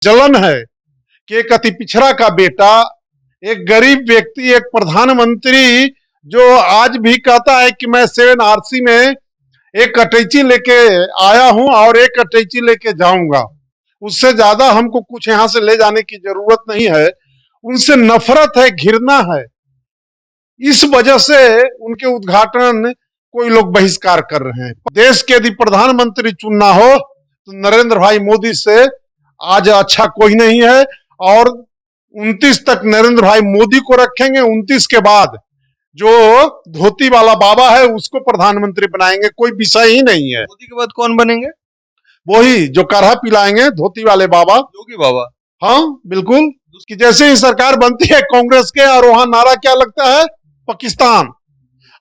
जलन है कि एक अति पिछड़ा का बेटा, एक गरीब व्यक्ति, एक प्रधानमंत्री जो आज भी कहता है कि मैं 7 RC में एक अटैची लेके आया हूं और एक अटैची लेके जाऊंगा, उससे ज्यादा हमको कुछ यहां से ले जाने की जरूरत नहीं है। उनसे नफरत है, घृणा है। इस वजह से उनके उद्घाटन कोई लोग बहिष्कार कर रहे हैं। देश के यदि प्रधानमंत्री चुनना हो तो नरेंद्र भाई मोदी से आज अच्छा कोई नहीं है, और 29 तक नरेंद्र भाई मोदी को रखेंगे। 29 के बाद जो धोती वाला बाबा है उसको प्रधानमंत्री बनाएंगे, कोई विषय ही नहीं है। मोदी के बाद कौन बनेंगे? वही जो काढ़ा पिलाएंगे, धोती वाले बाबा, योगी बाबा। हाँ बिल्कुल। कि जैसे ही सरकार बनती है कांग्रेस के, और वहां नारा क्या लगता है? पाकिस्तान।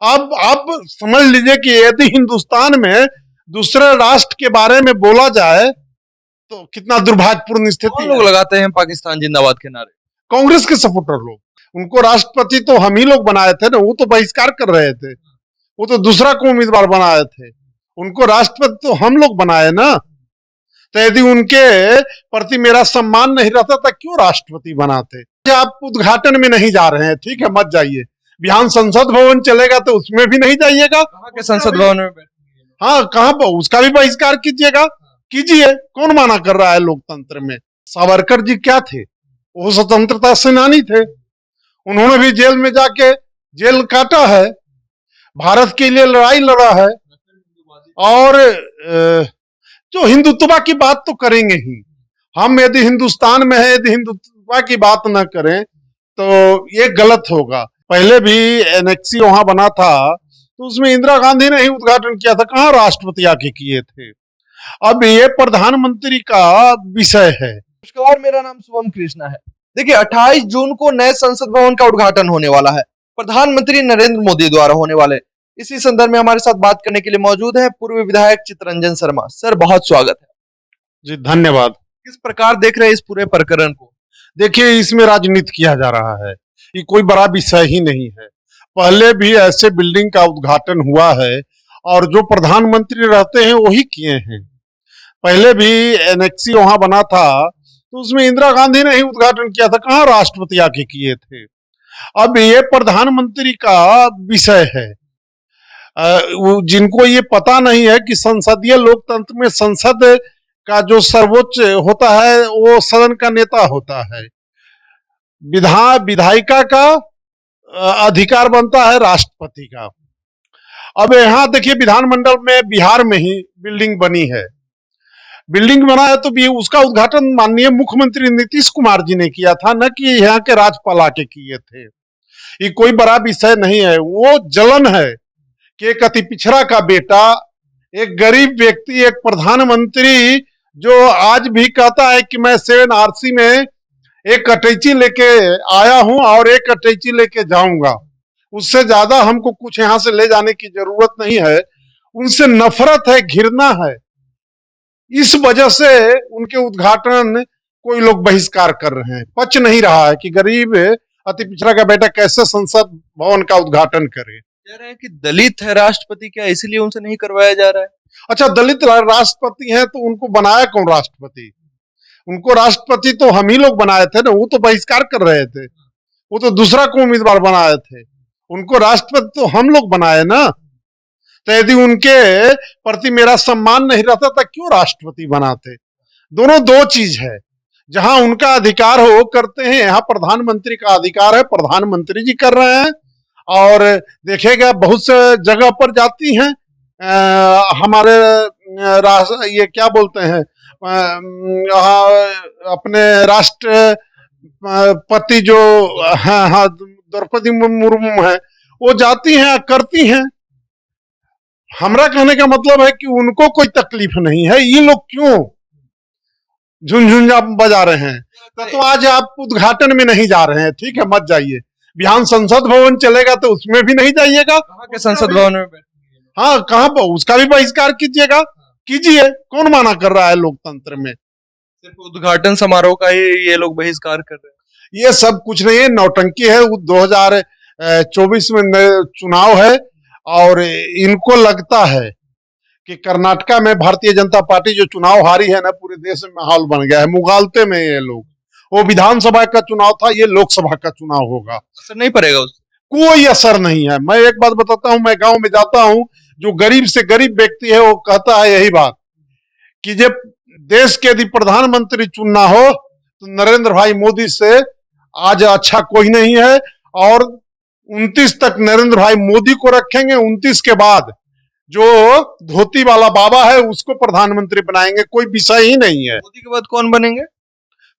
अब समझ लीजिए कि यदि हिंदुस्तान में दूसरे राष्ट्र के बारे में बोला जाए तो कितना दुर्भाग्यपूर्ण स्थिति लोग लगाते हैं पाकिस्तान जिंदाबाद के नारे? कांग्रेस के सपोर्टर लोग। उनको राष्ट्रपति तो हम ही लोग बनाए थे ना, वो तो बहिष्कार कर रहे थे, वो तो दूसरा को उम्मीदवार बनाए थे। उनको राष्ट्रपति तो हम लोग बनाए ना। तो यदि उनके प्रति मेरा सम्मान नहीं रहता था क्यों राष्ट्रपति बनाते? आप उद्घाटन में नहीं जा रहे हैं, ठीक है, मत जाइए। बिहार संसद भवन चलेगा तो उसमें भी नहीं जाइएगा। कहाँ के संसद भवन में? हाँ, कहाँ पर? उसका भी बहिष्कार कीजिएगा, कीजिए। कौन माना कर रहा है लोकतंत्र में? सावरकर जी क्या थे? वो स्वतंत्रता सेनानी थे। उन्होंने भी जेल में जाके जेल काटा है, भारत के लिए लड़ाई लड़ा है। और जो हिंदुत्व की बात तो करेंगे ही। हम यदि हिंदुस्तान में है, यदि हिंदुत्व की बात ना करें तो ये गलत होगा। पहले भी एनेक्सी वहां बना था तो उसमें इंदिरा गांधी ने ही उद्घाटन किया था, कहाँ राष्ट्रपति आके किए थे। अब ये प्रधानमंत्री का विषय है। नमस्कार, मेरा नाम शुभम कृष्णा है। देखिए, 28 जून को नए संसद भवन का उद्घाटन होने वाला है, प्रधानमंत्री नरेंद्र मोदी द्वारा होने वाले। इसी संदर्भ में हमारे साथ बात करने के लिए मौजूद है पूर्व विधायक चित्तरंजन शर्मा। सर, बहुत स्वागत है। जी धन्यवाद। किस प्रकार देख रहे हैं इस पूरे प्रकरण को? देखिए, इसमें राजनीति किया जा रहा है, ये कोई बड़ा विषय ही नहीं है। पहले भी ऐसे बिल्डिंग का उद्घाटन हुआ है और जो प्रधानमंत्री रहते हैं वही किए हैं। पहले भी एनेक्सी वहां बना था तो उसमें इंदिरा गांधी ने ही उद्घाटन किया था, कहाँ राष्ट्रपति आके किए थे। अब ये प्रधानमंत्री का विषय है। जिनको ये पता नहीं है कि संसदीय लोकतंत्र में संसद का जो सर्वोच्च होता है वो सदन का नेता होता है। विधायिका का अधिकार बनता है राष्ट्रपति का। अब यहाँ देखिए, विधानमंडल में बिहार में ही बिल्डिंग बनी है। बिल्डिंग बना है तो भी उसका उद्घाटन माननीय मुख्यमंत्री नीतीश कुमार जी ने किया था, न कि यहाँ के राज्यपाल आके किए थे। ये कोई बड़ा विषय नहीं है। वो जलन है कि एक अति पिछड़ा का बेटा, एक गरीब व्यक्ति, एक प्रधानमंत्री जो आज भी कहता है कि मैं 7 RC में एक अटैची लेके आया हूं और एक अटैची लेके जाऊंगा, उससे ज्यादा हमको कुछ यहां से ले जाने की जरूरत नहीं है। उनसे नफरत है, घृणा है। इस वजह से उनके उद्घाटन कोई लोग बहिष्कार कर रहे हैं। पच नहीं रहा है कि गरीब अति पिछड़ा का बेटा कैसे संसद भवन का उद्घाटन करे। कह रहे हैं कि दलित है राष्ट्रपति, क्या इसलिए उनसे नहीं करवाया जा रहा है? अच्छा, दलित राष्ट्रपति हैं तो उनको बनाया कौन राष्ट्रपति? उनको राष्ट्रपति तो हम ही लोग बनाए थे ना, वो तो बहिष्कार कर रहे थे, वो तो दूसरा को उम्मीदवार बनाए थे। उनको राष्ट्रपति तो हम लोग बनाए ना। तो यदि उनके प्रति मेरा सम्मान नहीं रहता था क्यों राष्ट्रपति बनाते? दोनों दो चीज है। जहां उनका अधिकार हो करते हैं, यहाँ प्रधानमंत्री का अधिकार है, प्रधानमंत्री जी कर रहे हैं। और देखेगा बहुत से जगह पर जाती हैं हमारे ये क्या बोलते हैं, अपने राष्ट्रपति जो हाँ द्रौपदी मुर्मू है, वो जाती हैं, करती हैं। हमरा कहने का मतलब है कि उनको कोई तकलीफ नहीं है। ये लोग क्यों झुनझुना बजा रहे हैं? तो आज आप उद्घाटन में नहीं जा रहे हैं, ठीक है, मत जाइए। बिहार संसद भवन चलेगा तो उसमें भी नहीं जाइएगा। कहाँ के संसद भवन में? हाँ, कहाँ पर? उसका भी बहिष्कार कीजिएगा, कीजिए। कौन माना कर रहा है लोकतंत्र में? सिर्फ उद्घाटन समारोह का ही ये लोग बहिष्कार कर रहे हैं। ये सब कुछ नहीं है, नौटंकी है। 2024 में चुनाव है और इनको लगता है कि कर्नाटका में भारतीय जनता पार्टी जो चुनाव हारी है ना, पूरे देश में माहौल बन गया है, मुगालते में ये लोग। वो विधानसभा का चुनाव था, ये लोकसभा का चुनाव होगा। असर नहीं पड़ेगा उससे? कोई असर नहीं है। मैं एक बात बताता हूं, मैं गांव में जाता हूं, जो गरीब से गरीब व्यक्ति है वो कहता है यही बात कि जब देश के यदि प्रधानमंत्री चुनना हो तो नरेंद्र भाई मोदी से आज अच्छा कोई नहीं है। और 29 तक नरेंद्र भाई मोदी को रखेंगे, 29 के बाद जो धोती वाला बाबा है उसको प्रधानमंत्री बनाएंगे, कोई विषय ही नहीं है। मोदी के बाद कौन बनेंगे?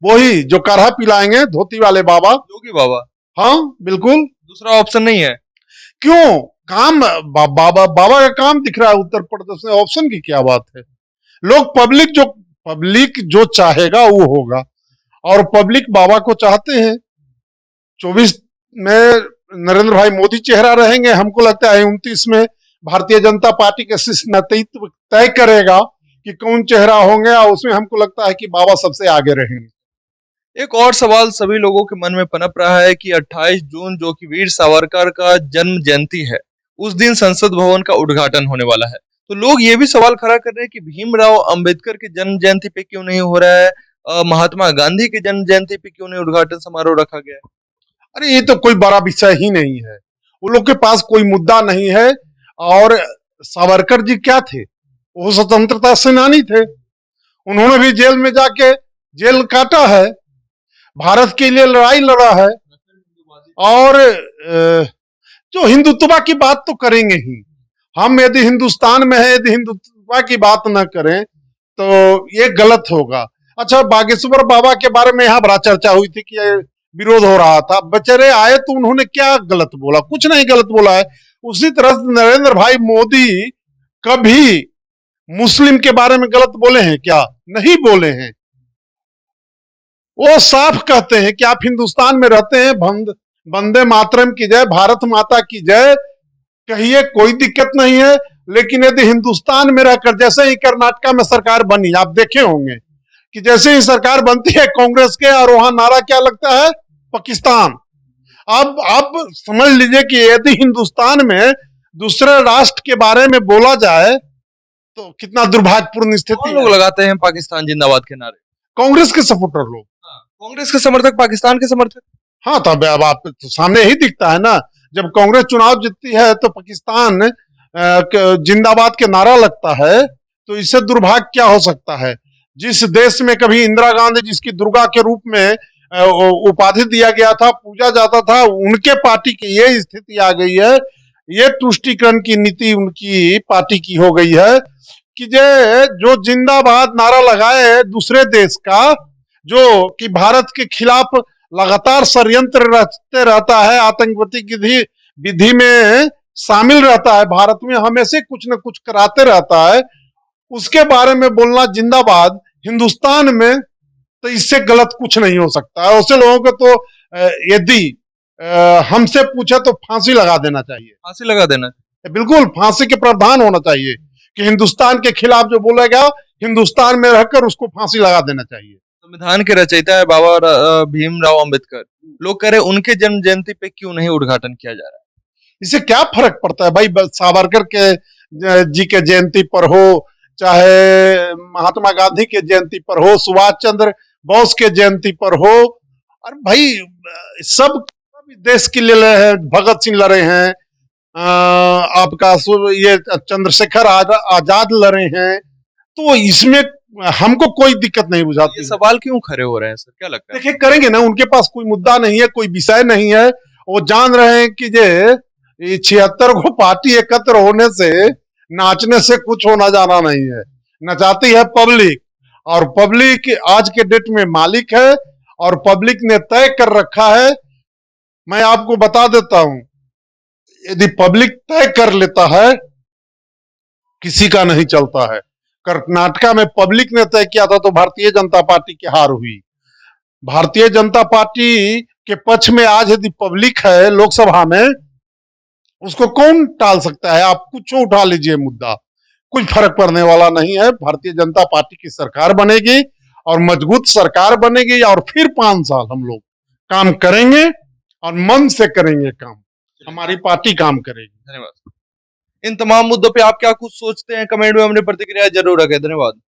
वही जो काढ़ा पिलाएंगे, धोती वाले बाबा। योगी बाबा? हाँ बिल्कुल। दूसरा ऑप्शन नहीं है? क्यों? काम बाबा का काम दिख रहा है उत्तर प्रदेश में, ऑप्शन की क्या बात है। लोग पब्लिक जो चाहेगा वो होगा, और पब्लिक बाबा को चाहते हैं। 24 में नरेंद्र भाई मोदी चेहरा रहेंगे, हमको लगता है 29 में भारतीय जनता पार्टी का शीर्ष नेतृत्व तय करेगा कि कौन चेहरा होंगे, और उसमें हमको लगता है कि बाबा सबसे आगे रहेंगे। एक और सवाल सभी लोगों के मन में पनप रहा है कि 28 जून जो कि वीर सावरकर का जन्म जयंती है, उस दिन संसद भवन का उद्घाटन होने वाला है। तो लोग ये भी सवाल खड़ा कर रहे हैं कि भीमराव अंबेडकर के जन्म जयंती पे क्यों नहीं हो रहा है, महात्मा गांधी के जन्म जयंती पे क्यों नहीं उद्घाटन समारोह रखा गया है? अरे ये तो कोई बड़ा विषय ही नहीं है, वो लोग के पास कोई मुद्दा नहीं है। और सावरकर जी क्या थे? वो स्वतंत्रता सेनानी थे, उन्होंने भी जेल में जाके जेल काटा है, भारत के लिए लड़ाई लड़ा है। और जो हिंदुत्व की बात तो करेंगे ही, हम यदि हिंदुस्तान में है, यदि हिंदुत्व की बात न करें तो ये गलत होगा। अच्छा, बागेश्वर बाबा के बारे में यहाँ बड़ा चर्चा हुई थी कि विरोध हो रहा था। बेचारे आए तो उन्होंने क्या गलत बोला? कुछ नहीं गलत बोला है। उसी तरह से नरेंद्र भाई मोदी कभी मुस्लिम के बारे में गलत बोले हैं क्या? नहीं बोले हैं। वो साफ कहते हैं कि आप हिंदुस्तान में रहते हैं, वंदे मातरम की जय, भारत माता की जय कहिए, कोई दिक्कत नहीं है। लेकिन यदि हिंदुस्तान में रहकर, जैसे ही कर्नाटका में सरकार बनी, आप देखे होंगे कि जैसे ही सरकार बनती है कांग्रेस के, और वहां नारा क्या लगता है? पाकिस्तान। अब आप समझ लीजिए कि यदि हिंदुस्तान में दूसरे राष्ट्र के बारे में बोला जाए तो कितना दुर्भाग्यपूर्ण स्थिति कौन है। लोग लगाते हैं पाकिस्तान जिंदाबाद के नारे? कांग्रेस के सपोर्टर लोग। कांग्रेस के समर्थक पाकिस्तान के समर्थक? हाँ, तब अब आप तो सामने ही दिखता है ना, जब कांग्रेस चुनाव जीतती है तो पाकिस्तान जिंदाबाद के नारा लगता है, तो इससे दुर्भाग्य क्या हो सकता है। जिस देश में कभी इंदिरा गांधी, जिसकी दुर्गा के रूप में उपाधि दिया गया था, पूजा जाता था, उनके पार्टी की ये स्थिति आ गई है। ये तुष्टीकरण की नीति उनकी पार्टी की हो गई है कि जो जिंदाबाद नारा लगाए दूसरे देश का, जो कि भारत के खिलाफ लगातार षड्यंत्र रचते रहता है, आतंकवादी की विधि में शामिल रहता है, भारत में हमेशा कुछ न कुछ कराते रहता है, उसके बारे में बोलना जिंदाबाद हिंदुस्तान में, तो इससे गलत कुछ नहीं हो सकता है। ऐसे लोगों को तो यदि हमसे पूछे तो फांसी लगा देना चाहिए। फांसी लगा देना? बिल्कुल, फांसी के प्रावधान होना चाहिए कि हिंदुस्तान के खिलाफ जो बोलेगा, हिंदुस्तान में रहकर उसको फांसी लगा देना चाहिए। संविधान के रचयिता है बाबा भीमराव अंबेडकर, लोग कह रहे उनके जन्म जयंती पे क्यों नहीं उद्घाटन किया जा रहा है? इससे क्या फर्क पड़ता है भाई? सावरकर के जी के जयंती पर हो, चाहे महात्मा गांधी के जयंती पर हो, सुभाष चंद्र बोस के जयंती पर हो, और भाई सब देश के लिए लड़े हैं, भगत सिंह लड़े हैं, आपका ये चंद्रशेखर आजाद लड़े हैं, तो इसमें हमको कोई दिक्कत नहीं बुझाती। ये सवाल क्यों खड़े हो रहे हैं सर, क्या लगता है? देखिए, करेंगे ना, उनके पास कोई मुद्दा नहीं है, कोई विषय नहीं है। वो जान रहे हैं कि ये 76 को पार्टी एकत्र होने से, नाचने से कुछ होना जाना नहीं है। नचाती है पब्लिक, और पब्लिक आज के डेट में मालिक है, और पब्लिक ने तय कर रखा है। मैं आपको बता देता हूं, यदि पब्लिक तय कर लेता है, किसी का नहीं चलता है। कर्नाटका में पब्लिक ने तय किया था तो भारतीय जनता पार्टी की हार हुई। भारतीय जनता पार्टी के पक्ष में आज यदि पब्लिक है लोकसभा में, उसको कौन टाल सकता है? आप कुछ उठा लीजिए मुद्दा, कुछ फर्क पड़ने वाला नहीं है। भारतीय जनता पार्टी की सरकार बनेगी, और मजबूत सरकार बनेगी, और फिर 5 साल हम लोग काम करेंगे, और मन से करेंगे काम, हमारी पार्टी काम करेगी। धन्यवाद। इन तमाम मुद्दों पे आप क्या कुछ सोचते हैं, कमेंट में अपनी प्रतिक्रिया जरूर रखें। धन्यवाद।